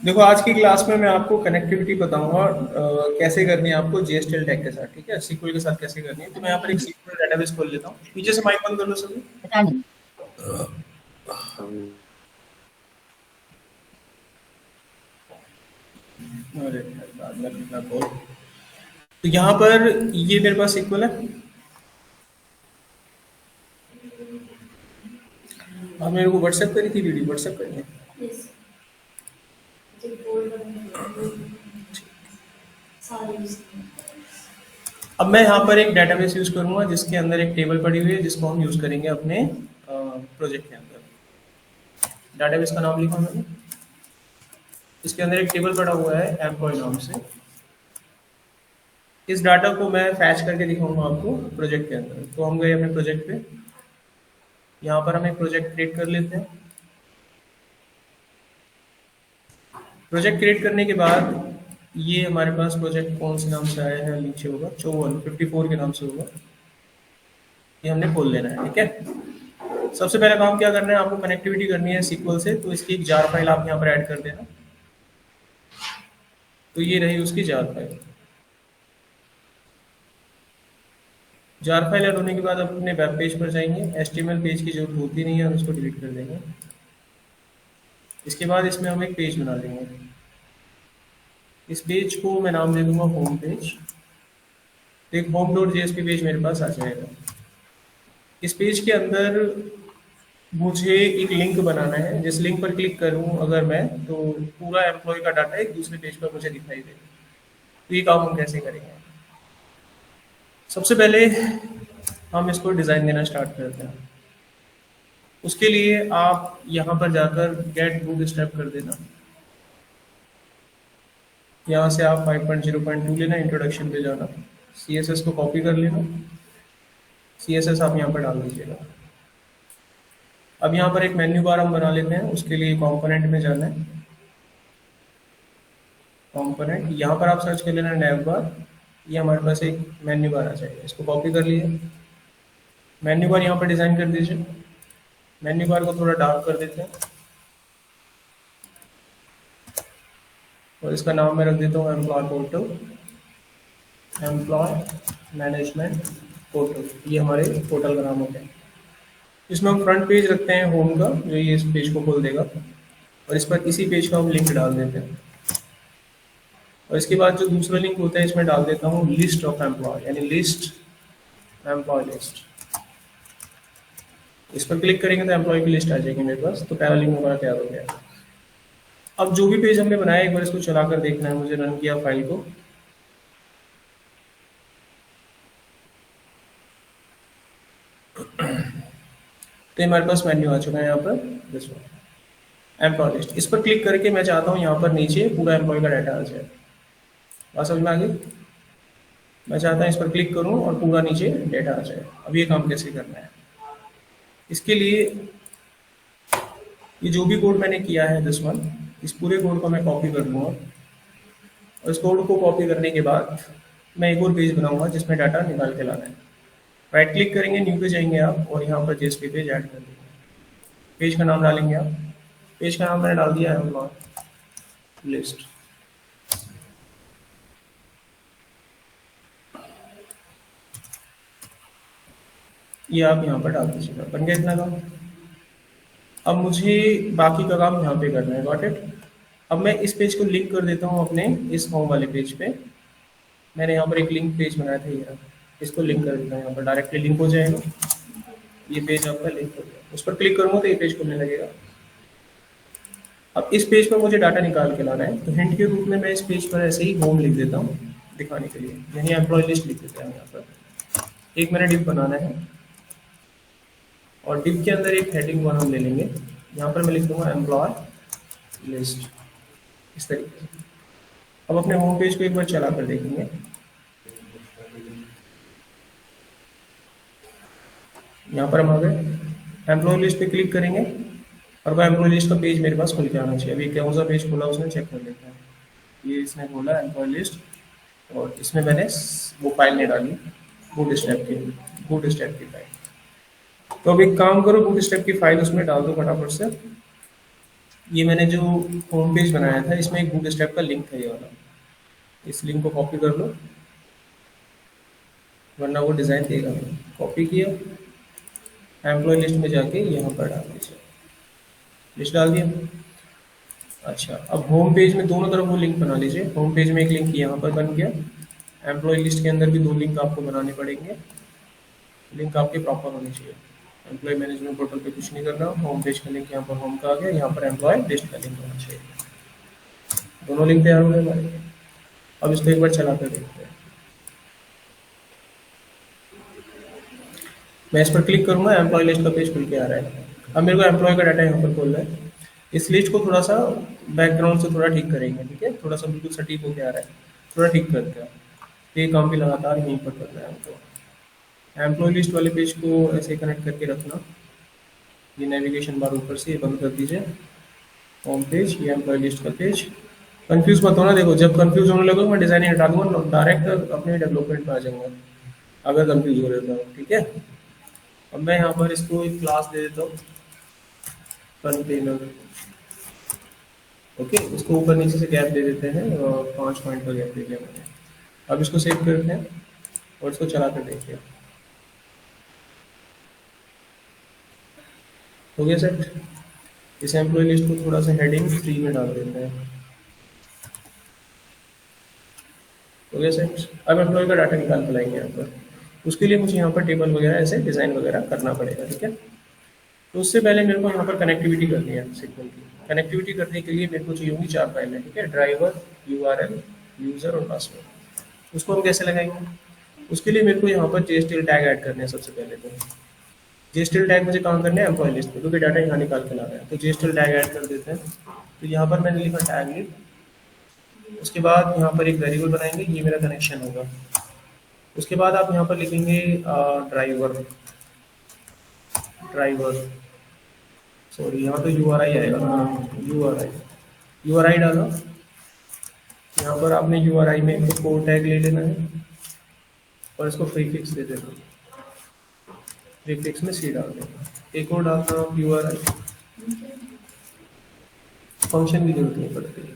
देखो आज की क्लास में मैं आपको कनेक्टिविटी बताऊंगा कैसे करनी है आपको जेएसटीएल टैग के साथ, ठीक है, सीक्वल के साथ कैसे करनी है। तो मैं यहाँ पर एक सीक्वल डेटाबेस खोल लेता हूँ। पीछे से माइक बंद कर लो सभी। अरे बाद में कितना खोल। तो यहाँ पर ये मेरे पास सीक्वल है। आप मेरे को व्हाट्सएप करी थी वीडियो, व्हाट्सएप करी है। अब मैं यहाँ पर एक डेटाबेस यूज करूंगा जिसके अंदर एक टेबल पड़ी हुई है जिसको हम यूज करेंगे अपने प्रोजेक्ट के अंदर। डेटाबेस का नाम लिखा मैंने। इसके अंदर एक टेबल पड़ा हुआ है एम्प्लॉय नाम से। इस डाटा को मैं फैच करके दिखाऊंगा आपको प्रोजेक्ट के अंदर। तो हम गए अपने प्रोजेक्ट पे। यहाँ पर हम एक प्रोजेक्ट क्रिएट कर लेते हैं। प्रोजेक्ट क्रिएट करने के बाद ये हमारे पास प्रोजेक्ट कौन से नाम से आया है, नीचे होगा 54 के नाम से होगा। ये हमने खोल लेना है, ठीक है। सबसे पहला काम क्या करना है, आपको कनेक्टिविटी करनी है सीक्वल से। तो इसकी एक जार फाइल आप यहाँ पर ऐड कर देना। तो ये रही उसकी jar file. Jar file add होने के बाद अपने वेब पेज पर जाएंगे। HTML पेज की जरूरत होती नहीं है, उसको डिलीट कर देंगे। इसके बाद इसमें हम एक पेज बना लेंगे। इस पेज को मैं नाम दे दूंगा होम पेज। तो एक home.jsp पेज मेरे पास आ जाएगा। इस पेज के अंदर मुझे एक लिंक बनाना है। जिस लिंक पर क्लिक करूं अगर मैं, तो पूरा एम्प्लॉय का डाटा एक दूसरे पेज पर मुझे दिखाई देगा। तो ये काम हम कैसे करेंगे, सबसे पहले हम इसको डिज़ाइन देना स्टार्ट करते हैं। उसके लिए आप यहाँ पर जाकर गेट बूटस्ट्रैप कर देना। यहाँ से आप 5.0.2 लेना, इंट्रोडक्शन पे जाना, CSS को कॉपी कर लेना। CSS आप यहाँ पर डाल दीजिएगा। अब यहाँ पर एक मेन्यू बार हम बना लेते हैं। उसके लिए कंपोनेंट में जाना है। कंपोनेंट, यहाँ पर आप सर्च कर लेना नैव बार। ये हमारे पास एक मेन्यू बार आ जाएगा। इसको कॉपी कर लिए। मेन्यू बार यहाँ पर डिज़ाइन कर दीजिए। मेन्यू बार को थोड़ा डार्क कर देते हैं और इसका नाम मैं रख देता हूँ employee portal, employee management portal. ये हमारे पोर्टल का नाम हो गया। इसमें हम फ्रंट पेज रखते हैं होम का, जो ये इस पेज को खोल देगा। और इस पर इसी पेज का हम लिंक डाल देते हैं। और इसके बाद जो दूसरा लिंक होता है इसमें डाल देता हूँ लिस्ट ऑफ एम्प्लॉय, यानी लिस्ट, एम्प्लॉय लिस्ट। इस पर क्लिक करेंगे तो एम्प्लॉय की लिस्ट आ जाएगी मेरे पास। तो पहला लिंक हमारा तैयार हो गया। अब जो भी पेज हमने बनाया एक बार इसको चला कर देखना है मुझे, रन किया फाइल को। तो हमारे पास मेन्यू आ चुका है यहाँ पर, दिस वन एम्प्लॉय लिस्ट। इस पर क्लिक करके मैं चाहता हूँ यहाँ पर नीचे पूरा एम्प्लॉय का डाटा आ जाए। बात समझ में आ गई? मैं चाहता हूँ इस पर क्लिक करूँ और पूरा नीचे डाटा आ जाए। अब ये काम कैसे करना है, इसके लिए ये जो भी कोड मैंने किया है दिस वन, इस पूरे कोड को मैं कॉपी कर लूँगा। और इस कोड को कॉपी करने के बाद मैं एक और पेज बनाऊंगा जिसमें डाटा निकाल के लाना है। राइट क्लिक करेंगे, न्यू पे जाएंगे आप और यहाँ पर जेएसपी पेज ऐड कर देंगे। पेज का नाम डालेंगे आप। पेज का नाम मैंने डाल दिया है लिस्ट। ये आप यहाँ पर डाल दीजिएगा। बन गया इतना काम। अब मुझे बाकी का काम यहाँ पे करना है। Got it. अब मैं इस पेज को लिंक कर देता हूँ अपने इस होम वाले पेज पे। मैंने यहाँ पर एक लिंक पेज बनाया था, ये इसको लिंक कर देता हूँ। यहाँ पर डायरेक्टली लिंक हो जाएगा। ये पेज आपका लिंक हो गया। उस पर क्लिक करूँगा तो ये पेज खुलने लगेगा। अब इस पेज पर मुझे डाटा निकाल के लाना है। तो हिंट के रूप में मैं इस पेज पर ऐसे ही होम लिख देता हूँ दिखाने के लिए, यानी एम्प्लॉय लिस्ट लिख देते हैं यहाँ पर। एक मैंने डिव बनाना है और डिव के अंदर एक हेडिंग वन हम ले लेंगे। यहाँ पर मैं लिख दूंगा एम्प्लॉय लिस्ट, इस तरीके से। अब अपने होम पेज को एक बार चला कर देखेंगे। यहाँ पर हम आ गए, एम्प्लॉय लिस्ट पे क्लिक करेंगे और वह एम्प्लॉय लिस्ट का पेज मेरे पास खुल के आना चाहिए। अभी कौन सा पेज खोला उसने चेक कर लेते हैं। ये इसने खोला एम्प्लॉय लिस्ट और इसमें मैंने वो फाइल नहीं डाली, बूटस्ट्रैप की फाइल। तो अब एक काम करो, बूट स्टेप की फाइल उसमें डाल दो फटाफट से। ये मैंने जो होम पेज बनाया था इसमें एक बूट स्टेप का लिंक है ये वाला, इस लिंक को कॉपी कर लो वरना वो डिज़ाइन देगा नहीं। कॉपी किया, एम्प्लॉय लिस्ट में जाके यहाँ पर डाल दीजिए, लिस्ट डाल दिया। अच्छा, अब होम पेज में दोनों तरफ वो लिंक बना लीजिए। होम पेज में एक लिंक यहाँ पर बन गया, एम्प्लॉय लिस्ट के अंदर भी दो लिंक आपको बनाने पड़ेंगे। लिंक आपके प्रॉपर होने चाहिए। एम्प्लॉय मैनेजमेंट पोर्टल पे कुछ नहीं करना, होम पेज का लिंक यहाँ पर होम का आ गया, यहाँ पर एम्प्लॉय लिस्ट का लिंक होना चाहिए। दोनों लिंक तैयार हो गए हमारे। अब इसको एक बार चला कर देखते हैं। मैं इस पर क्लिक करूंगा, एम्प्लॉय लिस्ट का पेज खुल के आ रहा है। अब मेरे को एम्प्लॉय का डाटा यहाँ पर खोलना है। इस लिस्ट को थोड़ा सा बैकग्राउंड से थोड़ा ठीक करेंगे, ठीक है, थोड़ा सा बिल्कुल सटीक होके आ रहा है, थोड़ा ठीक करते हैं। ये काम भी लगातार यहीं पर करना है हमको। एम्प्लॉय लिस्ट वाले पेज को ऐसे कनेक्ट करके रखना। ये नेविगेशन बार ऊपर से ये बंद कर दीजिए। होम पेज, ये एम्प्लॉय लिस्ट का पेज। कंफ्यूज मत होना, देखो जब कंफ्यूज होने लगो मैं डिजाइनिंग हटा दूंगा, डायरेक्ट अपने डेवलपमेंट में आ जाऊंगा अगर कंफ्यूज हो रहे हो, ठीक है। अब मैं यहाँ पर इसको एक क्लास दे देता हूँ, कंटेनर। ओके, इसको ऊपर नीचे से गैप दे देते हैं और 5 पॉइंट का गैप दे दिया मैंने। अब इसको सेव करते हैं और इसको चला कर देखते हैं। हो गया सेट। इस एम्प्लॉय लिस्ट को थोड़ा सा हेडिंग 3 में डाल देते हैं। हो गया सेट। अब एम्प्लॉय का डाटा निकाल के लाएंगे यहाँ पर। उसके लिए मुझे यहाँ पर टेबल वगैरह ऐसे डिज़ाइन वगैरह करना पड़ेगा, ठीक है। तो उससे पहले मेरे को यहाँ पर कनेक्टिविटी करनी है सिग्नल की। कनेक्टिविटी करने के लिए मेरे को चाहिए होंगी 4 फाइलें, ठीक है, ड्राइवर, यूआरएल, यूज़र और पासवर्ड। उसको हम कैसे लगाएंगे? उसके लिए मेरे को यहाँ पर JSTL टैग ऐड करने हैं सबसे पहले। तो JSTL टैग मुझे कहाँ करना है? एम्प्लॉय लिस्ट पे, क्योंकि डाटा यहाँ निकाल के ला रहा है। तो JSTL टैग ऐड कर देते हैं। तो यहाँ पर मैंने लिखा टैग लिस्ट। उसके बाद यहाँ पर एक वेरिएबल बनाएंगे, ये मेरा कनेक्शन होगा। उसके बाद आप यहाँ पर लिखेंगे ड्राइवर, ड्राइवर सॉरी यहाँ तो URI आएगा, URI, URI डाला। यहाँ पर आपने URI में एक कोड टैग ले लेना है और इसको प्रीफिक्स दे देना। प्रीफिक्स में C डाल देना। एक और डालना आप URI, फंक्शन की जरूरत नहीं पड़ती।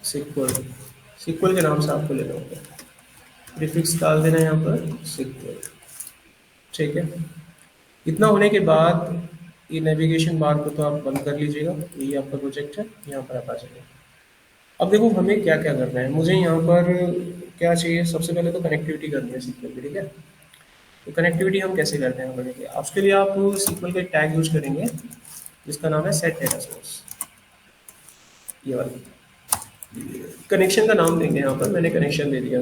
सिक्वल, सिक्वल के नाम से आपको लेना होगा। प्रीफिक्स डाल देना है यहाँ पर सिक्वल, ठीक है। इतना होने के बाद ये नेविगेशन बार को तो आप बंद कर लीजिएगा, यही आपका प्रोजेक्ट है, यहाँ पर आप आ जाइए। अब देखो हमें क्या क्या करना है। मुझे यहाँ पर क्या चाहिए, सबसे पहले तो कनेक्टिविटी करनी है सीक्वल की, ठीक है। तो कनेक्टिविटी हम कैसे करते हैं देखिए। उसके लिए आप सीक्वल का एक टैग यूज करेंगे जिसका नाम है सेट डेटा सोर्स। ये वाला कनेक्शन का नाम देंगे, यहाँ पर मैंने कनेक्शन दे दिया।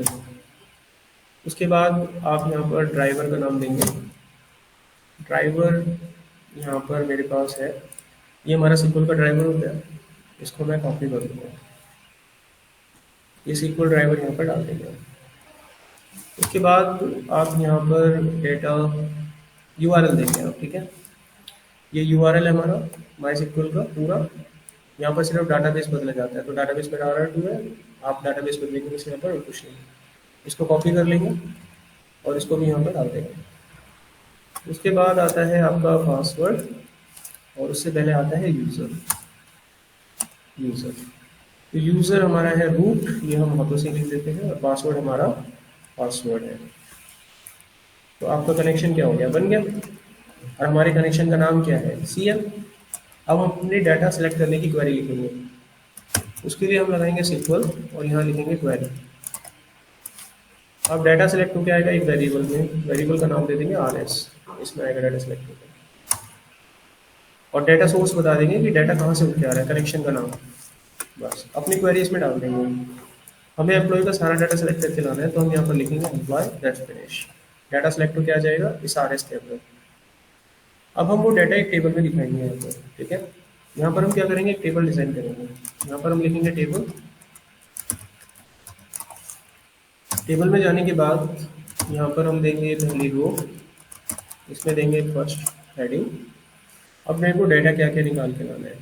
उसके बाद आप यहाँ पर ड्राइवर का नाम देंगे। ड्राइवर यहाँ पर मेरे पास है, ये हमारा सिक्वल का ड्राइवर हो गया। इसको मैं कॉपी कर दूंगा, ये सिक्वल ड्राइवर यहाँ पर डाल देंगे। उसके बाद आप यहाँ पर डेटा URL देंगे आप, ठीक है। ये URL है हमारा माई सिक्वल का पूरा। यहाँ पर सिर्फ डाटाबेस बदला जाता है, तो डाटाबेस में $2 है, आप डाटाबेस बदलेंगे इस यहाँ पर और कुछ नहीं। इसको कॉपी कर लेंगे और इसको भी यहाँ पर डाल देंगे। उसके बाद आता है आपका पासवर्ड और उससे पहले आता है यूज़र। यूज़र तो यूज़र हमारा है रूट, ये हम हाथों से लिख देते हैं, और पासवर्ड हमारा पासवर्ड है। तो आपका कनेक्शन क्या हो गया, बन गया। और हमारे कनेक्शन का नाम क्या है, CM। अब हम अपने डाटा सेलेक्ट करने की क्वेरी लिखेंगे। उसके लिए हम लगाएंगे सिक्वल और यहाँ लिखेंगे क्वेरी। अब डाटा सेलेक्ट होकर आएगा एक वेरिएबल में, वेरिएबल का नाम दे देंगे RS, इसमें आएगा डाटा सेलेक्ट होकर। और डाटा सोर्स बता देंगे कि डाटा कहाँ से उठ के आ रहा है, कनेक्शन का नाम। बस अपनी क्वेरी इसमें डाल देंगे। हमें एम्प्लॉय का सारा डाटा सेलेक्ट करके लाना है, तो हम यहाँ पर लिखेंगे employee that's finish. Data select होकर आ जाएगा इस RS टेबल। अब हम वो डाटा एक टेबल में दिखाएंगे यहाँ पर, ठीक है। यहाँ पर हम क्या करेंगे, एक टेबल डिजाइन करेंगे। यहाँ पर हम लिखेंगे टेबल। टेबल में जाने के बाद यहाँ पर हम देंगे पहली रो, इसमें देंगे फर्स्ट हेडिंग। अब मेरे को डाटा क्या क्या निकाल के लाना है,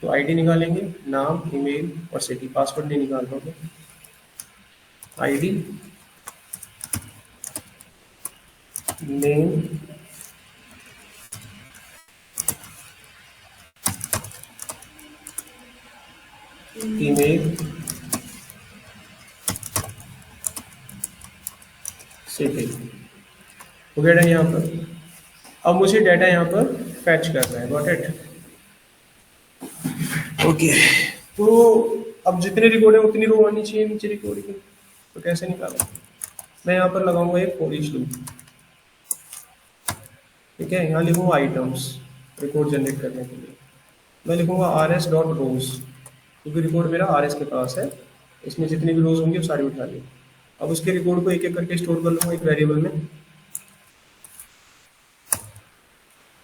तो आईडी निकालेंगे, नाम, ईमेल और सिटी। पासवर्ड नहीं निकाल पाओगे। ID, name, email, city. हो गया यहाँ पर। अब मुझे डाटा यहाँ पर फैच करना है, गॉट इट। ओके, तो अब जितने रिकॉर्ड है उतनी रो आनी चाहिए नीचे रिकॉर्ड की, तो कैसे निकालूं? मैं यहाँ पर लगाऊंगा एक फॉर ईच लूप। ठीक है, यहाँ लिखूंगा आइटम्स, रिकॉर्ड जनरेट करने के लिए मैं लिखूंगा आर एस डॉट रोज, क्योंकि रिकॉर्ड मेरा आर एस के पास है, इसमें जितनी भी रोज होंगी वो सारी उठा ली। अब उसके रिकॉर्ड को एक एक करके स्टोर कर लूंगा एक वेरिएबल में।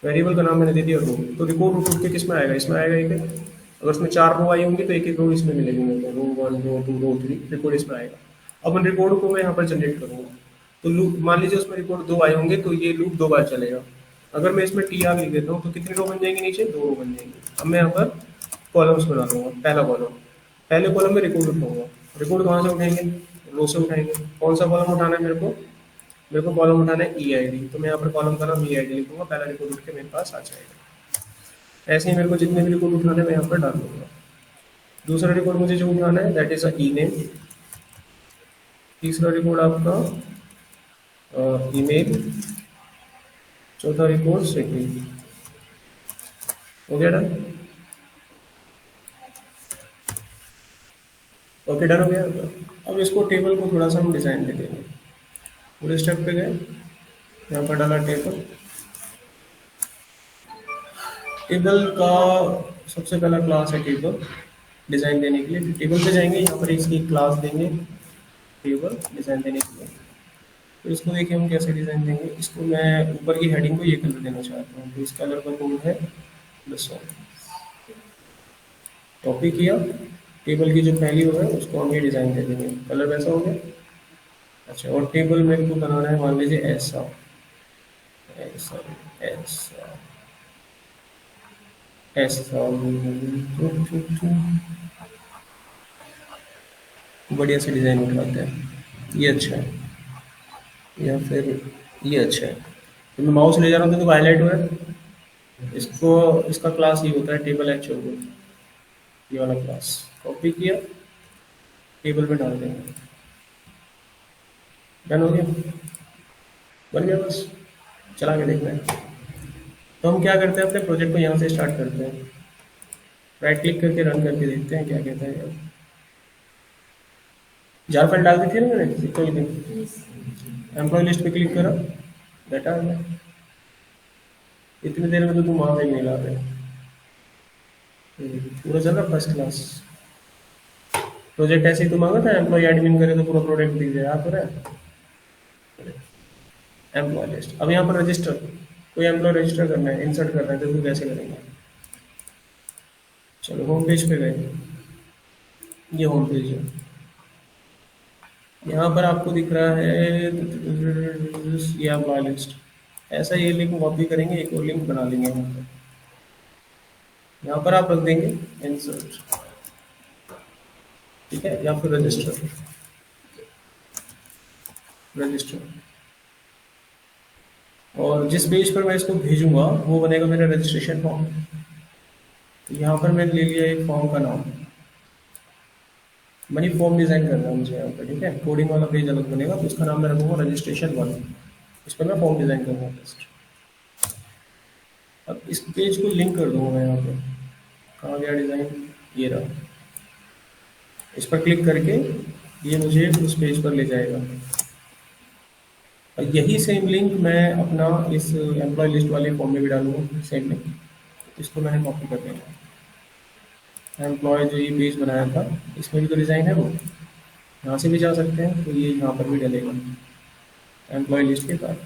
वेरिएबल का नाम मैंने दे दिया रो, तो रिकॉर्ड उठ उठ के किस में आएगा, इसमें आएगा एक एक। अगर उसमें 4 रो आई होंगी तो एक एक रो इसमें मिलेगी मेरे को, रो 1 रो 2 रो 3, रिकॉर्ड इसमें आएगा। अब उन रिकॉर्ड को मैं यहाँ पर जनरेट करूंगा। तो लूप मान लीजिए उसमें रिकॉर्ड 2 आए होंगे तो ये लूप 2 बार चलेगा। अगर मैं इसमें टी आर लिख देता हूँ तो कितनी रो बन जाएंगी, नीचे 2 रो बन जाएंगी। अब मैं यहाँ पर कॉलम्स बना दूंगा। पहला कॉलम, पहले कॉलम में रिकॉर्ड उठाऊंगा। रिकॉर्ड कहाँ से उठाएंगे, रो से उठाएंगे। कौन सा कॉलम उठाना है मेरे को कॉलम उठाना है ई आई डी, तो मैं यहाँ पर कॉलम का नाम ई आई डी लिखूंगा, पहला रिकॉर्ड उठ के मेरे पास आ जाएगा। ऐसे ही मेरे को जितने भी रिकॉर्ड उठाने मैं यहाँ पर डाल दूंगा। दूसरा रिकॉर्ड मुझे जो उठाना है that is a E name. तीसरा रिकॉर्ड आपका ईमेल। चौथा रिकॉर्ड सिटी। हो गया डन? ओके डन हो गया। अब इसको टेबल को थोड़ा सा हम डिजाइन दे देंगे। पूरे स्टेप पे गए, यहाँ पर डाला टेबल। टेबल का सबसे पहला क्लास है टेबल, डिजाइन देने के लिए टेबल पे जाएंगे, यहाँ पर इसकी क्लास देंगे टेबल डिजाइन देने के लिए। तो इसको देखिए हम कैसे डिजाइन देंगे। इसको मैं ऊपर की हेडिंग को ये कलर देना चाहता हूँ, तो इस कलर का कोड है +1। कॉपी किया, टेबल की जो पहली रो है उसको हम ये डिजाइन दे देंगे, कलर वैसा हो गया। अच्छा, और टेबल मेरे को बनाना है मान लीजिए ऐसा ऐसा ऐसा ऐसा, बढ़िया से डिजाइन उठाते हैं। ये अच्छा है, या फिर ये अच्छा है। तो मैं माउस ले जा रहा हूँ तो हाईलाइट हो रहा है। इसको इसका क्लास ये होता है टेबल एक्चुअल, ये वाला क्लास। कॉपी किया, टेबल पे डाल देंगे। डन हो गया, बन गया बस, चला के देखना है। तो हम क्या करते हैं, अपने प्रोजेक्ट को यहाँ से स्टार्ट करते हैं। राइट क्लिक करके रन करके देखते हैं क्या कहता है। जार फाइल डाल दी थी ना मैंने, कोई नहीं। एम्प्लॉय लिस्ट पे क्लिक करा, डाटा आ गया। इतनी देर में तो तुम वहाँ पे नहीं ला रहे। पूरा चल रहा फर्स्ट क्लास। प्रोजेक्ट ऐसे ही तो मांगा था, एम्प्लॉय एडमिन करे तो पूरा प्रोडक्ट दिख जाए, आप रहा है एम्प्लॉय लिस्ट। अब यहाँ पर रजिस्टर, कोई एम्प्लॉय रजिस्टर करना है, इंसर्ट करना है, तो कैसे करेंगे। चलो होम पेज पे गए, ये होम पेज है। यहाँ पर आपको दिख रहा है ये एम्प्लॉय लिस्ट। ऐसा ये लिंक कॉपी करेंगे, एक और लिंक बना लेंगे यहाँ पर आप रख देंगे इंसर्ट, ठीक है, या फिर रजिस्टर। और जिस पेज पर मैं इसको भेजूंगा वो बनेगा मेरा रजिस्ट्रेशन फॉर्म। तो यहाँ पर मैंने ले लिया एक फॉर्म का नाम, मनी फॉर्म डिजाइन करना है मुझे यहाँ पर, ठीक है। कोडिंग वाला पेज अलग बनेगा, तो उसका नाम मैं रखूंगा रजिस्ट्रेशन 1। इस पर मैं फॉर्म डिजाइन करूंगा फर्स्ट। अब इस पेज को लिंक कर दूंगा मैं यहाँ पर, कहाँ गया डिजाइन, ये रहा। इस पर क्लिक करके ये मुझे उस पेज पर ले जाएगा। और यही सेम लिंक मैं अपना इस एम्प्लॉय लिस्ट वाले फॉर्म में भी डालूंगा, सेम लिंक। इसको मैंने कॉपी कर देना। एम्प्लॉय जो ये पेज बनाया था इसमें भी तो डिज़ाइन है, वो यहाँ से भी जा सकते हैं, तो ये यहाँ पर भी डलेगा एम्प्लॉय लिस्ट के बाद।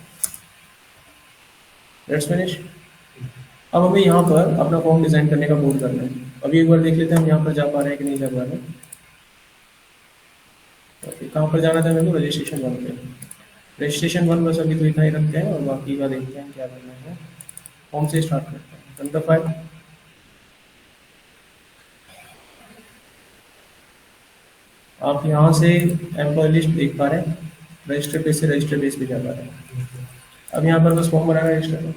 Let's finish. अब हमें यहाँ पर अपना फॉर्म डिज़ाइन करने का कोड करना है। अभी एक बार देख लेते हैं हम यहाँ पर जा पा रहे हैं कि नहीं जा पा रहे हैं। कहाँ पर जाना था मेरे को, रजिस्ट्रेशन 1 पे। रजिस्ट्रेशन 1 बस अभी तो इतना ही रखते हैं, और बाकी का देखते हैं क्या करना है। फॉर्म से स्टार्ट करते हैं। Run the file. आप यहाँ से एम्प्लॉय लिस्ट देख पा रहे हैं, रजिस्टर पेज से रजिस्टर पेज पे जा पा रहे हैं। अब यहाँ पर बस फॉर्म बनाना रजिस्टर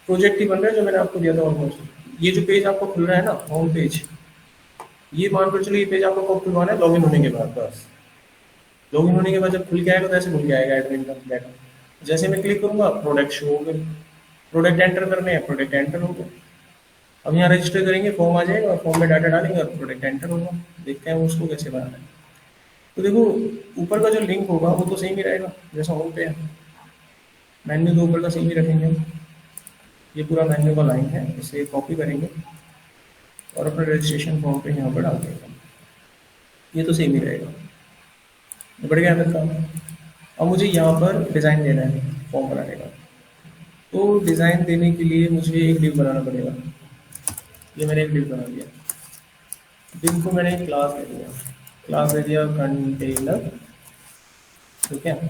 प्रोजेक्ट ही बन रहा है जो मैंने आपको दिया था ऑलमोस्ट। ये जो पेज आपको खुल रहा है ना होम पेज, ये मान कर चलो ये पेज आपको कब खुलवाना है, लॉगिन होने के बाद। बस लॉगिन होने के बाद जब खुल के आएगा तो ऐसे खुल के आएगा एडमिन का डाटा। जैसे मैं क्लिक करूंगा प्रोडक्ट शो हो गए, प्रोडक्ट एंटर करने हैं, प्रोडक्ट एंटर हो गए। अब यहाँ रजिस्टर करेंगे फॉर्म आ जाएगा और फॉर्म में डाटा डालेंगे और प्रोडक्ट एंटर होगा। देखते हैं उसको कैसे बनाना है। तो देखो ऊपर का जो लिंक होगा वो तो सेम ही रहेगा जैसा होम पे है, मेन्यू तो ऊपर का सेम ही रखेंगे। ये पूरा मेन्यू का लाइन है, इसे कॉपी करेंगे और अपने रजिस्ट्रेशन फॉर्म पे यहाँ पर डाल देंगे। ये तो सेम ही रहेगा, बढ़ गया मेरा काम। अब मुझे यहाँ पर डिज़ाइन देना है फॉर्म बनाने का। तो डिज़ाइन देने के लिए मुझे एक डिव बनाना पड़ेगा। ये मैंने एक डिव बना दिया। डिव को मैंने एक क्लास दे दिया, क्लास दे दिया कंटेनर, ठीक है।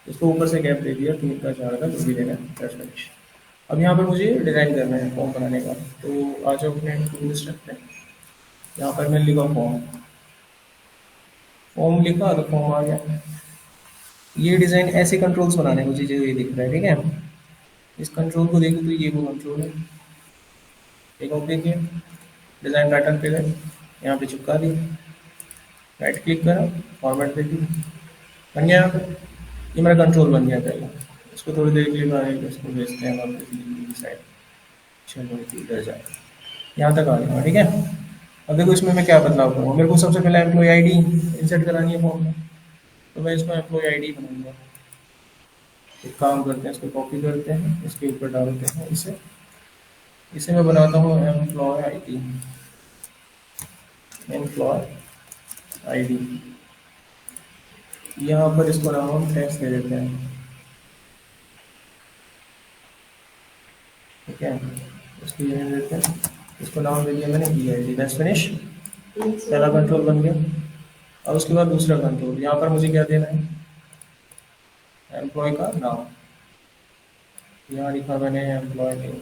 इसको ऊपर से गैप दे दिया 3 का 4 का जो भी देना है, प्रेस फिनिश। अब यहाँ पर मुझे डिज़ाइन करना है फॉर्म बनाने का। तो आ जाओ अपने टूल्स रखते हैं। यहाँ पर मैंने लिखा फॉर्म, फॉर्म लिखा तो फॉर्म आ गया। ये डिज़ाइन ऐसे कंट्रोल्स बनाने हैं मुझे जो ये दिख रहा है, ठीक है। इस कंट्रोल को देखो तो ये वो कंट्रोल है, एक ओके किया, डिज़ाइन पैटर्न पे गए, यहाँ पे चिपका दिया, राइट क्लिक करा, फॉर्मेट दे दिया, बन गया। यहाँ पे ये मेरा कंट्रोल बन गया पहले। इसको थोड़ी देर के लिए बनाएंगे, इसको भेजते हैं वापस साइड। चलो इधर जाए, यहाँ तक आ गया, ठीक है। अब देखो इसमें मैं क्या बदलाव करूँगा। मेरे को सबसे पहले एम्प्लॉय आईडी इंसर्ट करानी है फॉर्म में, तो मैं इसको एम्प्लॉय आईडी बनाऊंगा। एक काम करते हैं, इसको कॉपी करते हैं, इसके ऊपर डालते हैं इसे। इसे मैं बनाता हूँ एम्प्लॉय आईडी, एम्प्लॉय आईडी। यहाँ पर इसको नाम हम टेक्स्ट दे देते हैं, ठीक है। इसको ये दे देते हैं, इसको नाम दे दिया मैंने ई आई डी, दैट्स फिनिश। पहला कंट्रोल बन गया। अब उसके बाद दूसरा कंट्रोल, यहाँ पर मुझे क्या देना है, एम्प्लॉय का नाम। यहाँ लिखा मैंने एम्प्लॉय नेम,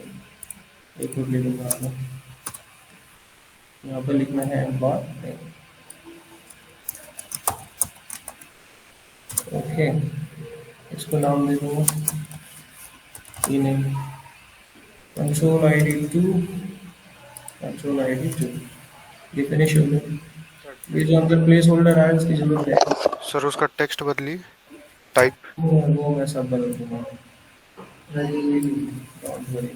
एक और लिखूंगा, यहाँ पर लिखना है एम्प्लॉय नेम, ओके। इसको नाम दे दूंगा E name, control I D 2, control I D 2। ये फिनिश हो गया। ये जो अंदर प्लेस होल्डर है इसकी जरूरत है सर उसका टेक्स्ट बदलिए, टाइप। वो मैं सब बदल दूंगा, डोंट वरी।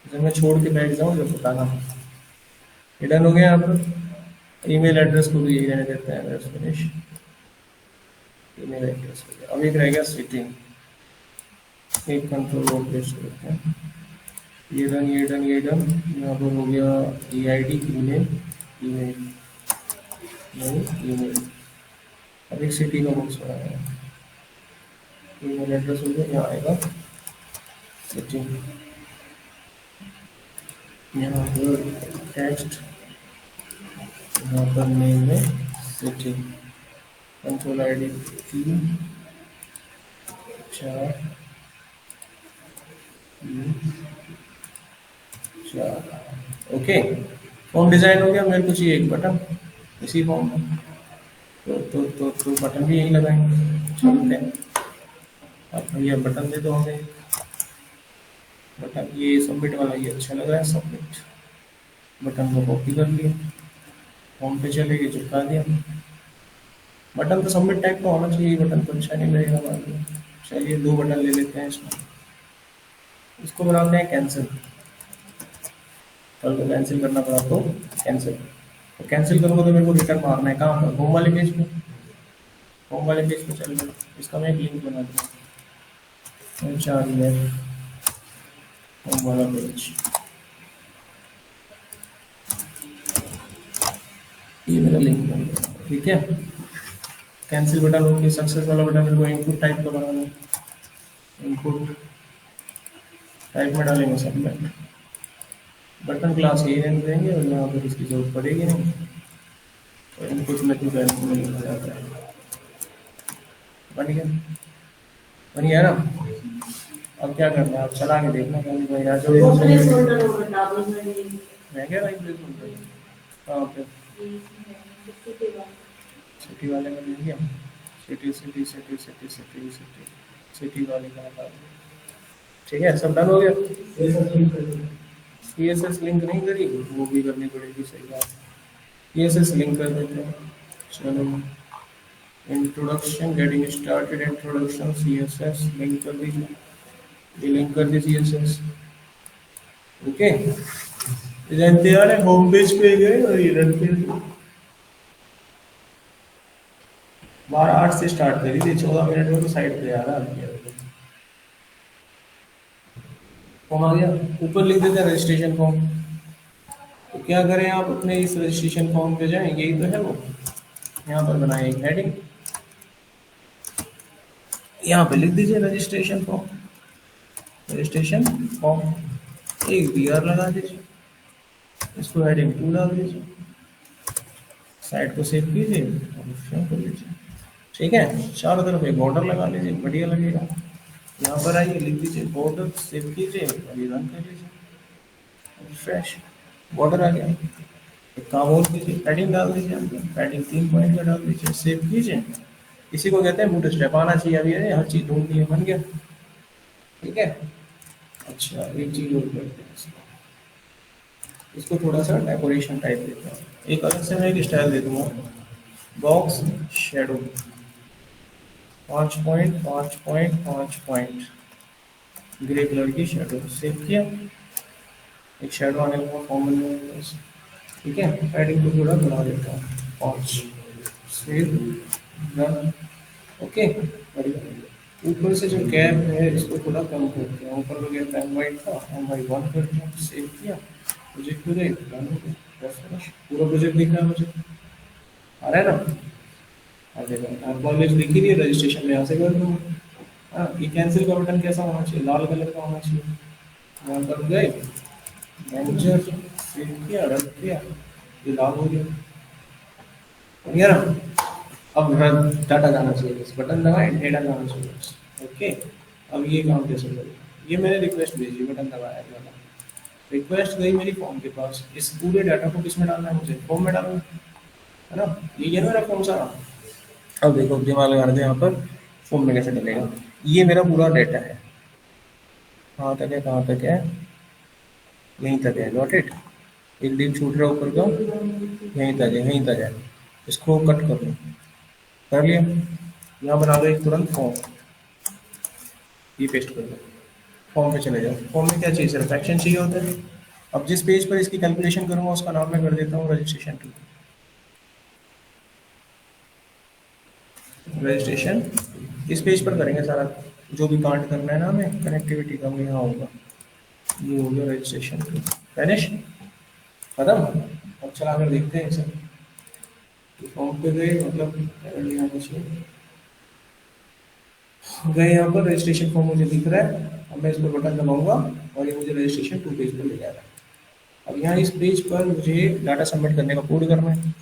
जब मैं छोड़ के बैठ जाऊँ जब बताना। ये डन हो गया। यहाँ पर ईमेल एड्रेस को भी यही रहने देते हैं, एड्रेस फिनिश, ईमेल एड्रेस हो गया। अब एक रह गया सिटिंग, एक कंट्रोल वो पेस्ट करते हैं। ये डन, ये डन, ये डन। यहाँ पर हो गया E I D, email, email, email. अब एक सिटी का बॉक्स बनाना है, ईमेल एड्रेस हो गया, यहाँ आएगा सिटी, यहाँ पर टेक्स्ट, यहाँ पर नेम में city, control I D 3 4 4। Okay, form design हो गया। मेरे को चाहिए एक बटन इसी फॉर्म में, तो बटन भी यहीं लगाएंगे, चलते हैं। अब भैया बटन दे दो हमें, बटन ये सबमिट वाला ये अच्छा लग रहा है, सबमिट। बटन को कॉपी कर लिया, फॉर्म पे चले गए, चिपका दिया। बटन तो सबमिट टाइप का होना चाहिए, बटन तो अच्छा नहीं लगेगा बाद में। चलिए 2 बटन ले लेते हैं इसमें। इसको बनाते हैं कैंसिल, कल को कैंसिल करना पड़ा तो कैंसिल। तो कैंसिल करूँगा तो मेरे को रिटर्न मारना है कहाँ पर, होम वाले पेज पे। होम वाले पेज पे चल गया। इसका मैं एक लिंक बना दूँ, अच्छा ये होम वाला पेज, ये मेरा लिंक बन गया, ठीक है। कैंसिल बटन हो गया, सक्सेस वाला बटन मेरे को इनपुट टाइप का बनाना है, इनपुट टाइप में डालेंगे सबमिट। बटन क्लास यही रहने देंगे और यहाँ पर इसकी जरूरत पड़ेगी नहीं, तो इनपुट में तो वैल्यू में लिखा जाता है। बन गया, बन गया ना। अब क्या करना है, अब चला के देखना कहीं भाई आ जाओ। मैं क्या भाई प्लीज बोल रही हूँ कहाँ पे, सिटी वाले में ले लिया, city city city city city city. City वाली का हटा दो। ठीक है, सब डन हो गया। CSS लिंक नहीं करी, वो भी करनी पड़ेगी, सही बात। CSS लिंक कर देते हैं। चलो, introduction, getting started, introduction, CSS link कर दीजिए। ये लिंक कर दी CSS। ओके, जानते यार होम पेज पे गए और ये रन पे 12:08 से स्टार्ट करी थी, 14 मिनट में तो साइड पे आ रहा है। फॉर्म आ गया, ऊपर लिख देते हैं रजिस्ट्रेशन फॉर्म। तो क्या करें, आप अपने इस रजिस्ट्रेशन फॉर्म पे जाएं, यही तो है वो। यहाँ पर बनाए एक हेडिंग, यहाँ पे लिख दीजिए रजिस्ट्रेशन फॉर्म, रजिस्ट्रेशन फॉर्म, एक BR लगा दीजिए, इसको हेडिंग 2 डाल दीजिए, साइट को सेव कीजिए और सेव कर लीजिए। ठीक है, चारों तरफ एक बॉर्डर लगा लीजिए, बढ़िया लगेगा। यहाँ पर आइए, लिख दीजिए बॉर्डर, सेव कीजिए और ये रन कर लीजिए, रिफ्रेश, बॉर्डर आ गया। एक काम और कीजिए, पैडिंग डाल दीजिए, पैडिंग 3 पॉइंट का डाल दीजिए, सेव कीजिए। इसी को कहते हैं बूट स्ट्रैप, आना चाहिए अभी, अरे हर चीज़ ढूंढ ली है, बन गया। ठीक है, अच्छा एक चीज़ और करते हैं, इसको थोड़ा सा डेकोरेशन टाइप देते हैं, एक अलग से मैं एक स्टाइल दे दूंगा, box shadow, 5 point 5 point 5 point, grey colour की शेडो, सेव किया, एक शेडो आने लगा फॉर्म बन जाएगा। ठीक है, पैडिंग को थोड़ा बढ़ा देता हूँ, 5, सेव, डन। ओके, बढ़िया। ऊपर से जो गैप है इसको थोड़ा कम करते हैं, ऊपर का गैप M/1 था, M/1 करते हैं, सेव किया, प्रोजेक्ट हो गया, डन हो गया, refresh। पूरा प्रोजेक्ट दिख रहा है मुझे, आ रहा है ना? आ जाएगा। आप कॉलेज लिख ही दिए, रजिस्ट्रेशन में यहाँ से कर दूँगा। हाँ, ये कैंसिल का बटन कैसा होना चाहिए, लाल कलर का होना चाहिए। यहाँ पर गए, मैनेजर, सेव किया, रन किया, ये लाल हो गया, हो गया ना? अब डाटा जाना चाहिए, बस बटन दबाए, डेटा जाना चाहिए बस। ओके, अब ये काम कैसे करें, ये मैंने रिक्वेस्ट भेजी, बटन दबाया, रिक्वेस्ट गई मेरी फॉर्म के पास, इस पूरे डाटा को किस में डालना है, मुझे फॉर्म में डालना है ना? ये मेरा फॉर्म सारा। अब देखो दिमाग लगा रहे यहाँ पर, फॉर्म में कैसे डलेगा, ये मेरा पूरा डाटा है, कहाँ तक है, कहाँ तक है, यहीं तक है, गॉट इट। एक दिन छूट रहा ऊपर का, यहीं तक है, यहीं तक है, इसको कट कर लो, कर लिया। यहाँ बना दो एक तुरंत फॉर्म, ये पेस्ट कर दो, फॉर्म पे चले जाओ। फॉर्म में क्या चाहिए, सिर्फ एक्शन चाहिए होता है। अब जिस पेज पर इसकी कैलकुलेशन करूंगा उसका नाम मैं कर देता हूँ रजिस्ट्रेशन 2, रजिस्ट्रेशन। इस पेज पर करेंगे सारा, जो भी कांड करना है ना हमें, कनेक्टिविटी का वो यहाँ होगा, ये हो गया रजिस्ट्रेशन 2, फिनिश, खत्म। अब चला कर देखते हैं इसे, फॉर्म पे गए, मतलब यहाँ गए, यहाँ पर रजिस्ट्रेशन फॉर्म मुझे दिख रहा है। अब मैं इस पर बटन दबाऊंगा और ये मुझे रजिस्ट्रेशन 2 पेज पर ले जाएगा। अब यहाँ इस पेज पर मुझे डाटा सबमिट करने का कोड करना है।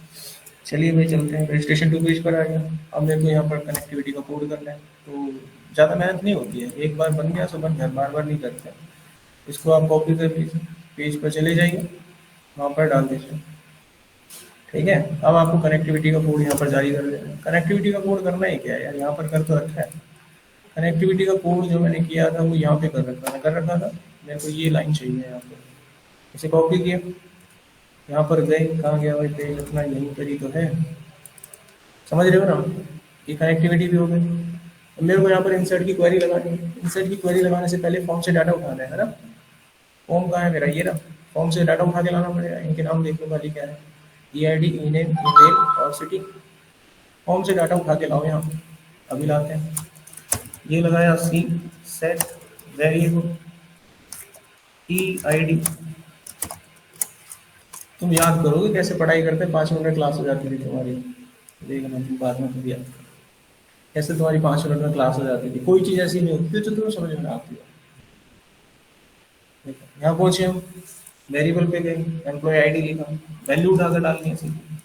चलिए भाई चलते हैं, रजिस्ट्रेशन 2 पेज पर आ गया। अब मेरे को यहाँ पर कनेक्टिविटी का कोड करना है, तो ज़्यादा मेहनत नहीं होती है, एक बार बन गया सो बन गया, बार बार नहीं करते। इसको आप कॉपी कर लीजिए, पेज पर चले जाइए, वहाँ पर डाल दीजिए। ठीक है, अब आपको कनेक्टिविटी का कोड यहाँ पर जारी कर देना है। कनेक्टिविटी का कोड करना ही क्या है यार, यहाँ पर कर तो रखा है। कनेक्टिविटी का कोड जो मैंने किया था वो यहाँ पे कर रखा था, मेरे को ये लाइन चाहिए यहाँ पे, इसे कॉपी किया, यहाँ पर गए, कहाँ गया भाई पेज अपना, यहीं पर ही तो है, समझ रहे हो ना? ये कनेक्टिविटी भी हो गई। अब मेरे को यहाँ पर इंसर्ट की क्वेरी लगानी है। इंसर्ट की क्वेरी लगाने से पहले फॉर्म से डाटा उठाना है ना। फॉर्म कहाँ है मेरा, ये ना, फॉर्म से डाटा उठा के लाना पड़ेगा। इनके नाम देख लो खाली क्या है, EID, ईनेम, ईमेल और सिटी। फॉर्म से डाटा उठा के लाओ यहाँ, अभी लाते हैं। ये लगाया सी सेट वेरिएबल EID। तुम याद करोगे कैसे पढ़ाई करते, 5 मिनट क्लास हो जाती थी तुम्हारी, देखना तुम बाद में खुद याद करो कैसे तुम्हारी 5 मिनट में क्लास हो जाती थी। कोई चीज़ ऐसी नहीं होती थी जो तुम्हें समझ में आती है। देखो यहाँ पहुंचे हम, वेरिएबल पे गए, एम्प्लॉय ID लिखा, वैल्यू उठाकर डालनी है सीधी।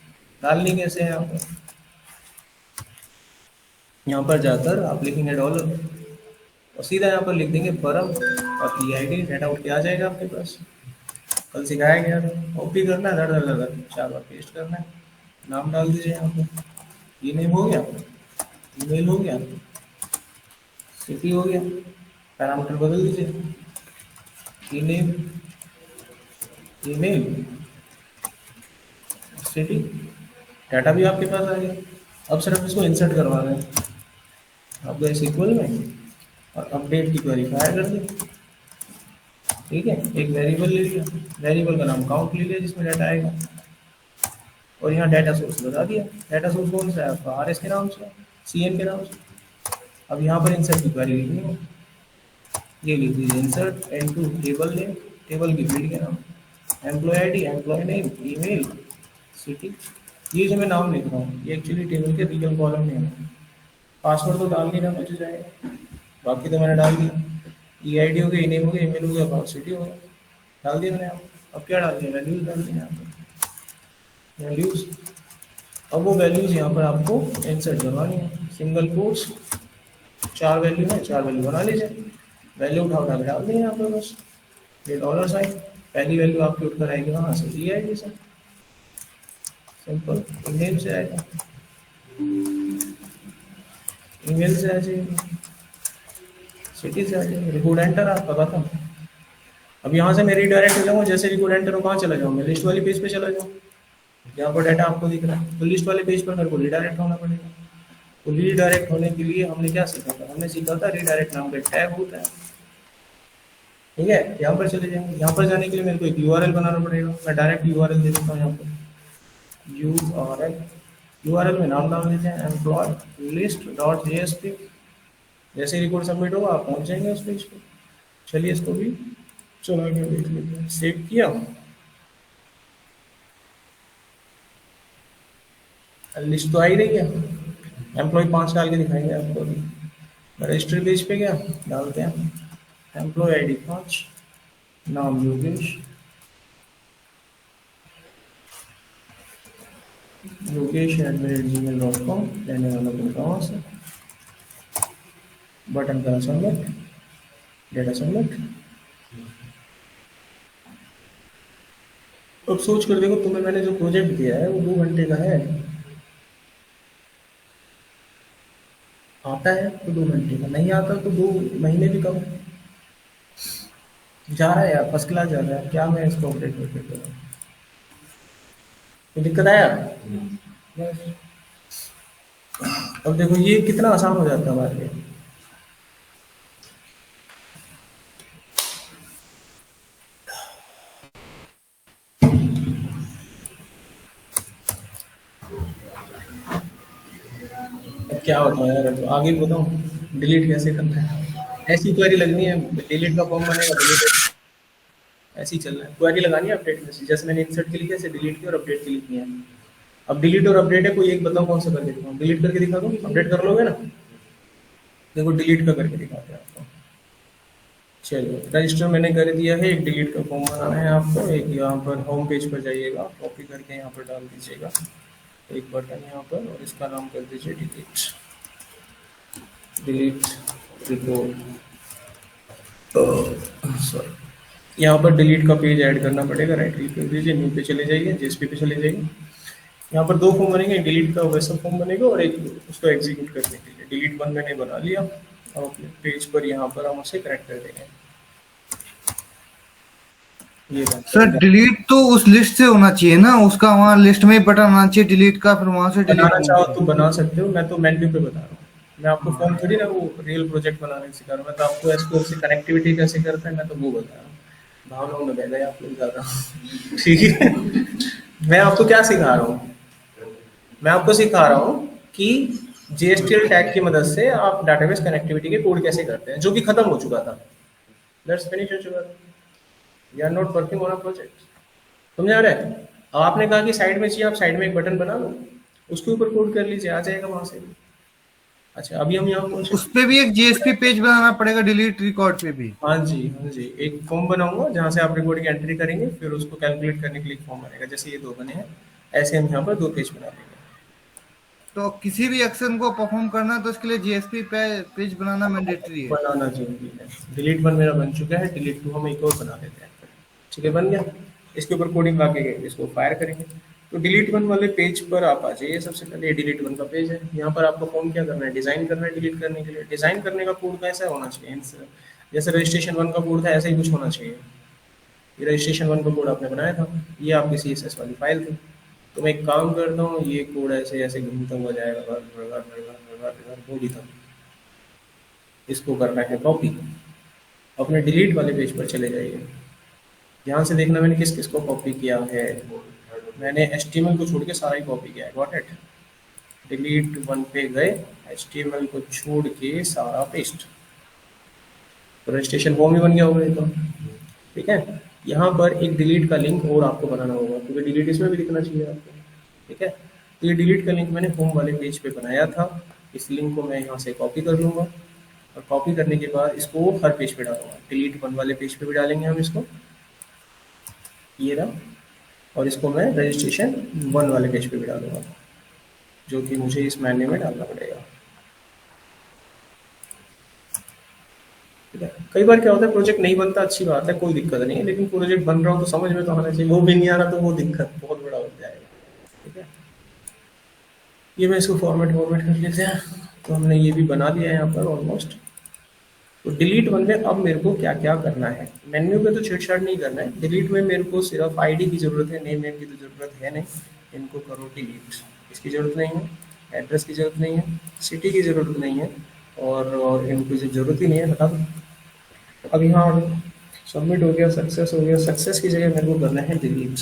डालनी कैसे है, यहाँ पर जाकर आप लिखेंगे $, और सीधा यहाँ पर लिख देंगे बरम और EID, डाटा उठ के आ जाएगा आपके पास। कल सिखाया गया था, कॉपी करना है, धड़ धड़ धड़ 4 बार पेस्ट करना है, नाम डाल दीजिए यहाँ पर, ये नेम हो गया, ईमेल हो गया, सिटी हो गया, पैरामीटर बदल दीजिए, ईमेल, ईमेल, सिटी, डाटा भी आपके पास आ गया। अब सिर्फ इसको इंसर्ट करवाना है, आप गए SQL में और अपडेट की क्वेरी फायर कर दी। ठीक है, एक वेरिएबल ले लिया, वेरिएबल का नाम काउंट ले लिया जिसमें डाटा आएगा, और यहाँ डाटा सोर्स बता दिया। डाटा सोर्स कौन सा है आपका, RS के नाम से, CN के नाम से। अब यहाँ पर इंसर्ट की क्वेरी लिखनी है, ये लिख दीजिए insert into table name, table की फील्ड के नाम, employee ID, employee name, email, city. ये जो मैं नाम लिख रहा हूँ ये एक्चुअली टेबल के रियल कॉलम नेम है। पासवर्ड तो डाल नहीं रहा मुझे जाएगा, बाकी तो मैंने डाल दिया। EID हो गया, ईनेम हो गया, ईमेल हो गया, अबाउट सिटी हो गया, डाल दिया मैंने। अब क्या डाल दिया, वैल्यूज डाल दिया यहाँ पर, वैल्यूज। अब वो वैल्यूज यहाँ पर आपको इंसर्ट करवानी है, सिंगल कोट्स, 4 वैल्यू है, 4 वैल्यू बना लीजिए। वैल्यू उठा के डाल दें यहाँ पर बस, ये डॉलर साइन, पहली वैल्यू आपकी उठकर आएगी वहाँ से EID से, सिंपल। ईमेल से आएगा, ईमेल से आ जाएगी, सिटी से आ जाएगी, रिकॉर्ड एंटर आपका खत्म। अब यहाँ से मैं रीडायरेक्ट हो जाऊँगा, जैसे रिकॉर्ड एंटर हो कहाँ चला जाऊँ, मैं लिस्ट वाली पेज पे चला जाऊँ, यहाँ पर डाटा आपको दिख रहा है, तो लिस्ट वाले पेज पर मेरे को रीडायरेक्ट होना पड़ेगा। तो रीडायरेक्ट होने के लिए हमने क्या सीखा था, हमने सीखा था रीडायरेक्ट नाम का टैग होता है। ठीक है, यहाँ पर चले जाएंगे, यहाँ पर जाने के लिए मेरे को एक URL बनाना पड़ेगा। मैं डायरेक्ट URL दे देता हूँ यहाँ पर, URL में नाम डाल देते हैं एम्प्लॉय लिस्ट डॉट JSP। जैसे रिकॉर्ड सबमिट होगा आप पहुँच जाएंगे उस पेज पे। चलिए इसको भी चला के देख लेते हैं, सेव किया, लिस्ट तो आ ही रही है, एम्प्लॉय 5 डाल के दिखाएंगे आपको अभी। रजिस्ट्री पेज पे गया, डालते हैं एम्प्लॉय ID 5, नाम योगेश, yogesh@gmail.com, रहने वाला कोड वहाँ से, बटन का सबमिट, डेटा सबमिट। अब सोच कर देखो, तुम्हें मैंने जो प्रोजेक्ट दिया है वो 2 घंटे का है, आता है तो 2 घंटे का, नहीं आता तो 2 महीने भी कम। जा रहा है यार, फर्स्ट क्लास जा रहा है, क्या मैं इसको अपडेट करके करूँ, कोई दिक्कत आया? अब देखो ये कितना आसान हो जाता है हमारे लिए। अब क्या होता है यार, तो आगे बताऊँ डिलीट कैसे करना है। ऐसी क्वेरी लगनी है, डिलीट का फॉर्म बनेगा, डिलीट ऐसे ही चल रहा है। क्वेरी लगानी है अपडेट में से, जैसे मैंने इंसर्ट के लिए ऐसे डिलीट की और अपडेट के लिए किया है। अब डिलीट और अपडेट है, कोई एक बताओ कौन सा करके दिखाऊं, डिलीट करके दिखा दूं, अपडेट कर लोगे ना। देखो डिलीट का करके दिखाते हैं आपको। चलिए रजिस्टर मैंने कर दिया है, एक डिलीट का फॉर्म बनाना है आपको। एक यहाँ पर होम पेज पर जाइएगा, कॉपी करके यहाँ पर डाल दीजिएगा एक बटन यहाँ पर, और इसका नाम कर दीजिए डिलीट, डिलीट रिपोर्ट। सॉरी, यहाँ पर डिलीट का पेज ऐड करना पड़ेगा, राइट क्लिक कर दीजिए, न्यू पे चले जाइए, JSP पे चले जाइए। यहाँ पर 2 फॉर्म बनेंगे, डिलीट का वैसा फॉर्म बनेगा और एक उसको एग्जीक्यूट करने के लिए। डिलीट 1 मैंने बना लिया, और अपने पेज पर यहाँ पर हम उसे करेक्ट कर देंगे। ये सर डिलीट तो उस लिस्ट से होना चाहिए ना, उसका वहाँ लिस्ट में बटन आना चाहिए डिलीट का, फिर वहां से बनाना डिलीट। चाहो तो बना सकते हो, मैं तो मेन्यू पे बता रहा हूँ। मैं आपको फॉर्म थोड़ी ना वो रियल प्रोजेक्ट बनाने सिखा रहा हूँ, मैं तो आपको SQL से कनेक्टिविटी कैसे करता है मैं तो वो बता रहा हूँ। भावनाओं में बह गए आप लोग ज़्यादा। ठीक है, मैं आपको क्या सिखा रहा हूँ, मैं आपको सिखा रहा हूँ कि JSTL टैग की मदद से आप डाटाबेस कनेक्टिविटी के कोड कैसे करते हैं, जो कि खत्म हो चुका था, दैट्स फिनिश हो चुका था। We are not working on a project, समझ आ रहा है। अब आपने कहा कि साइड में चाहिए, आप साइड में एक बटन बना लो, उसके ऊपर कोड कर लीजिए, आ जाएगा वहां से। अच्छा अभी हम यहाँ पहुंचे, उस पे भी एक JSP पेज बनाना पड़ेगा डिलीट रिकॉर्ड पे भी। हाँ जी हाँ जी, एक फॉर्म बनाऊंगा जहाँ से आप रिकॉर्ड की एंट्री करेंगे, फिर उसको कैलकुलेट करने के लिए एक फॉर्म बनेगा। जैसे ये 2 बने हैं, ऐसे हम यहाँ पर 2 पेज बना देंगे। तो किसी भी एक्शन को परफॉर्म करना है तो इसके लिए JSP पेज बनाना मैंडेटरी है। बनाना जरूरी है। डिलीट 1 मेरा बन चुका है, डिलीट 2 हम एक और बना देते हैं। ठीक है, बन गया। इसके ऊपर कोडिंग आके इसको फायर करेंगे। तो डिलीट वन वाले पेज पर आप आ जाइए। सबसे पहले ये डिलीट वन का पेज है। यहाँ पर आपको फॉर्म क्या करना है, डिजाइन करना है डिलीट करने के लिए। डिजाइन करने का कोड कैसा होना चाहिए, जैसे रजिस्ट्रेशन वन का कोड था ऐसा ही कुछ होना चाहिए। ये रजिस्ट्रेशन वन का कोड आपने बनाया था, ये आपकी CSS वाली फाइल थी। तो मैं एक काम करता हूँ, ये कोड ऐसे ऐसे घूमता हुआ जाएगा, वो भी था। इसको करना है कॉपी, अपने डिलीट वाले पेज पर चले जाइए। ध्यान से देखना मैंने किस किस को कॉपी किया है। मैंने HTML को छोड़ के सारा ही कॉपी किया है, गॉट इट। डिलीट वन पे गए, HTML को छोड़ के सारा पेस्ट, तो रजिस्ट्रेशन फॉर्म ही बन गया होगा ये तो। ठीक है, यहाँ पर एक डिलीट का लिंक और आपको बनाना होगा, क्योंकि डिलीट इसमें भी दिखना चाहिए आपको। ठीक है, तो ये डिलीट का लिंक मैंने होम वाले पेज पे बनाया था। इस लिंक को मैं यहाँ से कॉपी कर लूँगा, और कॉपी करने के बाद इसको हर पेज पे डालूंगा। डिलीट वन वाले पेज पे भी डालेंगे हम इसको, ये रहा। और इसको मैं रजिस्ट्रेशन वन वाले पेज पे भी डालूंगा, जो कि मुझे इस मेन्यू में डालना पड़ेगा। ठीक है, कई बार क्या होता है, प्रोजेक्ट नहीं बनता, अच्छी बात है, कोई दिक्कत नहीं है, लेकिन प्रोजेक्ट बन रहा हो तो समझ में तो आना चाहिए। वो भी नहीं आ रहा तो वो दिक्कत बहुत बड़ा हो जाएगा। ठीक है, ये मैं इसको फॉर्मेट कर लेते हैं। तो हमने ये भी बना लिया है यहाँ पर ऑलमोस्ट। तो डिलीट वन में अब मेरे को क्या क्या करना है, मेन्यू पे तो छेड़छाड़ नहीं करना है। डिलीट में मेरे को सिर्फ आईडी की ज़रूरत है, नेम की तो ज़रूरत है नहीं, इनको करो डिलीट। इसकी ज़रूरत नहीं है, एड्रेस की ज़रूरत नहीं है, सिटी की ज़रूरत नहीं है, और इनको ज़रूरत ही नहीं है, हटा दो। अब यहाँ सबमिट हो गया, सक्सेस हो गया। सक्सेस की जगह मेरे को करना है डिलीट।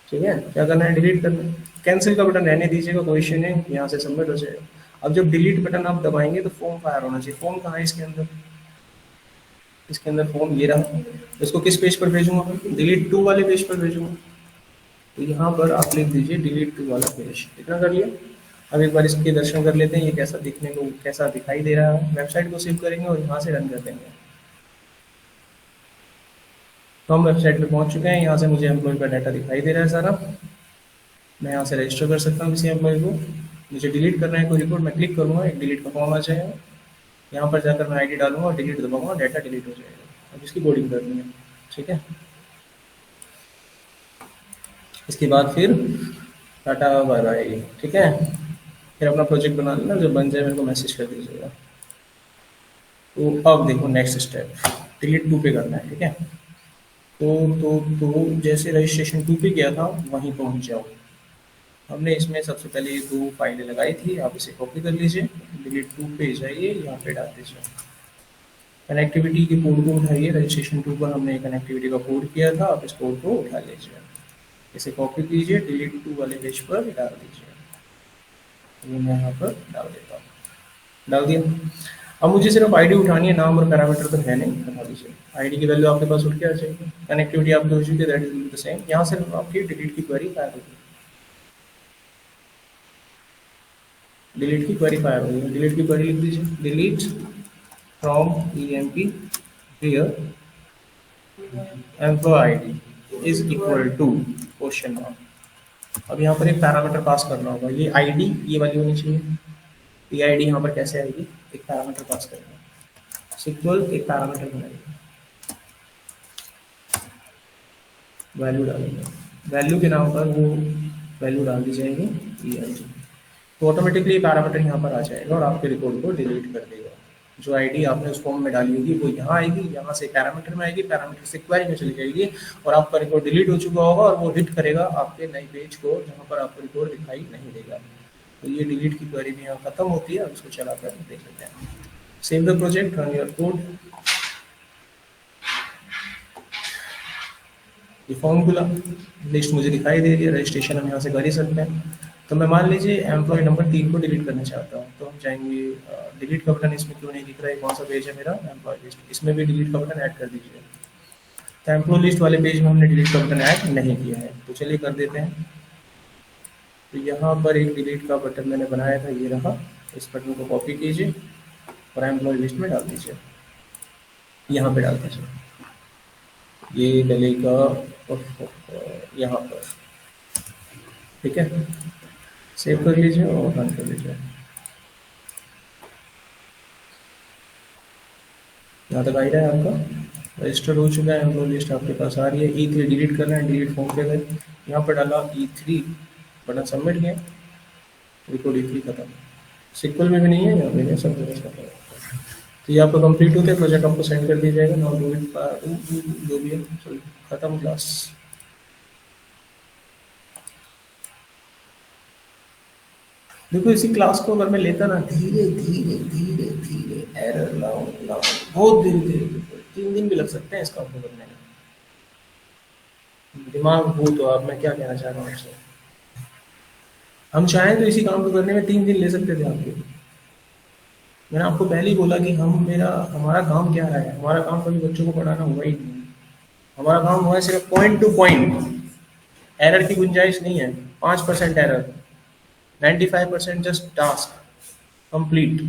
ठीक है, क्या करना है, डिलीट करना है। कैंसिल का बटन रहने दीजिएगा, कोई इश्यू नहीं, यहाँ से सबमिट हो जाएगा। अब जब डिलीट बटन आप दबाएंगे तो फॉर्म फायर होना चाहिए। फॉर्म कहाँ है इसके अंदर, इसके अंदर फॉर्म ये रहा। इसको किस पेज पर भेजूंगा, डिलीट टू वाले पेज पर भेजूंगा। तो यहाँ पर आप लिख दीजिए डिलीट टू वाला पेज। इतना कर लिया। अब एक बार इसके दर्शन कर लेते हैं, ये कैसा दिखने को, कैसा दिखाई दे रहा है। वेबसाइट को सेव करेंगे और यहाँ से रन कर देंगे। तो हम वेबसाइट पे पहुँच चुके हैं। यहाँ से मुझे एम्प्लॉय का डाटा दिखाई दे रहा है सारा। मैं यहाँ से रजिस्टर कर सकता हूँ किसी एम्प्लॉय को। मुझे डिलीट करना है कोई रिकॉर्ड, मैं क्लिक करूँगा, एक डिलीट का फॉर्म आ जाएगा। यहाँ पर जाकर मैं आईडी डालूंगा और डिलीट दबाऊंगा, डाटा डिलीट हो जाएगा। अब इसकी कोडिंग करनी है। ठीक है, इसके बाद फिर डाटा बार आएगी। ठीक है, फिर अपना प्रोजेक्ट बना लेना, जब बन जाए मेरे को मैसेज कर दीजिएगा। तो अब देखो नेक्स्ट स्टेप, डिलीट टू पे करना है। ठीक है, तो जैसे रजिस्ट्रेशन टू पे किया था वहीं पहुँच जाओ। हमने इसमें सबसे पहले ये दो फाइलें लगाई थी, आप इसे कॉपी कर लीजिए, डिलीट टू पे जाइए, यहाँ पे डाल दीजिए। कनेक्टिविटी के कोड को उठाइए, रजिस्ट्रेशन टू पर हमने कनेक्टिविटी का कोड किया था, आप इस कोड को उठा लीजिए, इसे कॉपी कीजिए, डिलीट टू वाले पेज पर डाल दीजिए। ये मैं यहाँ पर डाल देता हूँ, डाल दिया। अब मुझे सिर्फ आईडी उठानी है, नाम और पैरामीटर तो है नहीं, हटा दीजिए। आईडी की वैल्यू आपके पास उठ के आ जाएगी, कनेक्टिविटी आपकी हो चुकी है, दैट इज द सेम। यहाँ से आपकी डिलीट की क्वेरी फायर होगी, डिलीट की क्वेरी फायर होगी। डिलीट की क्वेरी लिख दीजिए, delete from emp here employee ID is equal to question mark. अब यहाँ पर एक पैरामीटर पास करना होगा, ये आईडी ये वाली होनी चाहिए। ये आईडी यहाँ पर कैसे आएगी, एक पैरामीटर पास करेंगे, सिक्वल एक पैरामीटर बनाएंगे, वैल्यू डालेंगे, वैल्यू के नाम पर वो वैल्यू डाल दी जाएगी EID। तो ऑटोमेटिकली पैरामीटर यहाँ पर आ जाएगा और आपके रिकॉर्ड को डिलीट कर देगा। जो आईडी आपने उस फॉर्म में डाली होगी वो यहाँ आएगी, यहाँ से पैरामीटर में आएगी, पैरामीटर से क्वेरी में चली जाएगी, और आपका रिकॉर्ड डिलीट हो चुका होगा, और वो हिट करेगा आपके नए पेज को जहाँ पर आपको रिकॉर्ड दिखाई नहीं देगा। तो ये डिलीट की क्वेरी भी यहाँ खत्म होती है। अब इसको चलाकर देख लेते हैं। Save the project, run your code. ये फॉर्म खुला, लिस्ट मुझे दिखाई दे रही है, रजिस्ट्रेशन हम यहाँ से कर ही सकते हैं। तो मैं मान लीजिए एम्प्लॉय नंबर 3 को डिलीट करना चाहता हूँ, तो हम जाएंगे, डिलीट का बटन इसमें क्यों नहीं दिख रहा है, कौन सा पेज है मेरा, एम्प्लॉय लिस्ट, इसमें भी डिलीट का बटन ऐड कर दीजिए। तो एम्प्लॉय लिस्ट वाले पेज में हमने डिलीट का बटन ऐड नहीं किया है, तो चलिए कर देते हैं। तो यहाँ पर एक डिलीट का बटन मैंने बनाया था, ये रहा। इस बटन को कॉपी कीजिए और एम्प्लॉय लिस्ट में डाल दीजिए, यहाँ पे डाल दीजिए। ये डलेगा यहाँ पर। ठीक है, सेव कर लीजिए और रन कर लीजिए। यहाँ तक आ ही रहा है आपका। रजिस्टर हो चुका है, एम्प्लॉय लिस्ट आपके पास आ रही है। E3 डिलीट करना है, डिलीट फॉर्म पे गए, यहाँ पर डाला E3, बटन सबमिट किया, रिकॉर्ड E3 खत्म। सिक्वल में भी नहीं है यहाँ पे, सब जगह खत्म है। तो ये आपका कंप्लीट होते हैं, प्रोजेक्ट आपको सेंड कर दिया जाएगा। नाउ डू इट, जो भी है सॉरी, खत्म क्लास। देखो इसी क्लास को अगर मैं लेता ना, धीरे धीरे धीरे धीरे एरर लाऊं लाऊं, बहुत धीरे धीरे, 3 दिन भी लग सकते हैं इस काम को करने में। दिमाग हो तो आप, मैं क्या कहना चाह रहा हूँ आपसे, हम चाहें तो इसी काम को करने में 3 दिन ले सकते थे आपके। मैंने आपको पहले ही बोला कि हमारा काम क्या है, हमारा काम कभी बच्चों को पढ़ाना हुआ ही नहीं। हमारा काम हुआ है सिर्फ पॉइंट टू पॉइंट, एरर की गुंजाइश नहीं है। 5% एरर, 95% जस्ट टास्क कंप्लीट।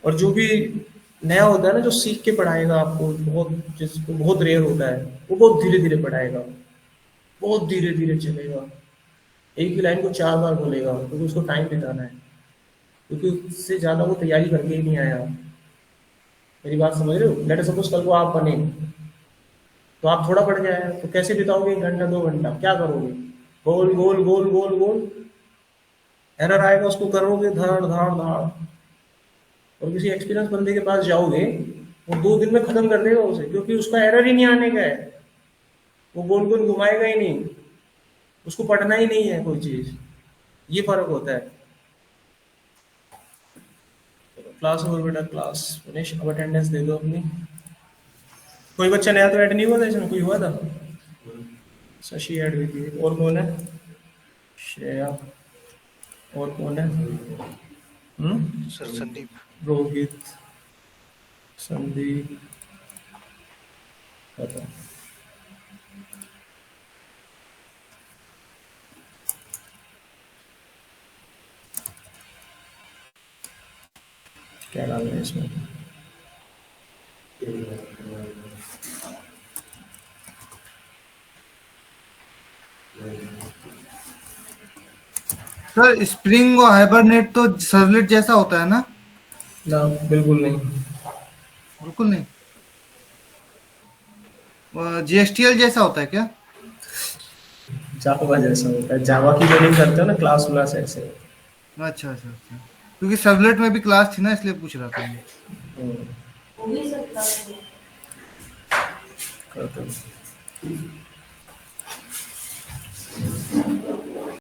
और जो भी नया होता है ना, जो सीख के पढ़ाएगा आपको, बहुत जिसको बहुत रेयर होता है, वो बहुत धीरे धीरे पढ़ाएगा, बहुत धीरे धीरे चलेगा, एक ही लाइन को 4 बार बोलेगा, क्योंकि उसको टाइम बिताना है, क्योंकि उससे ज़्यादा वो तैयारी करके ही नहीं आया। मेरी बात समझ रहे हो? लेट सपोज कल को आप बने, तो आप थोड़ा पढ़ के आए, तो कैसे बिताओगे 1 घंटा 2 घंटा, क्या करोगे? गोल गोल गोल गोल गोल, एरर आएगा उसको करोगे धाड़ धाड़ धाड़। और किसी एक्सपीरियंस बंदे के पास जाओगे, वो 2 दिन में खत्म कर देगा उसे, क्योंकि उसका एरर ही नहीं आने का है, वो गोल गोल घुमाएगा ही नहीं, उसको पढ़ना ही नहीं है कोई चीज। ये फर्क होता है। क्लास ओवर बेटा, क्लास फिनिश। अब अटेंडेंस दे दो अपनी। कोई बच्चा नया तो ऐड नहीं हुआ था इसमें? कोई हुआ था? शशि ऐड हुई थी। और कौन है? श्रेया। और कौन है? सर संदीप। रोहित, संदीप, पता। क्या डालना है इसमें? सर स्प्रिंग और हाइबरनेट तो सर्वलेट जैसा होता है ना? ना, बिल्कुल नहीं। बिल्कुल नहीं। जीएसटीएल जैसा होता है क्या? जावा जैसा होता है, जावा की जो करते हो ना, क्लास व्लास ऐसे। अच्छा अच्छा अच्छा, क्योंकि सर्वलेट में भी क्लास थी ना, इसलिए पूछ रहा था मैं। हम्म, करते हो।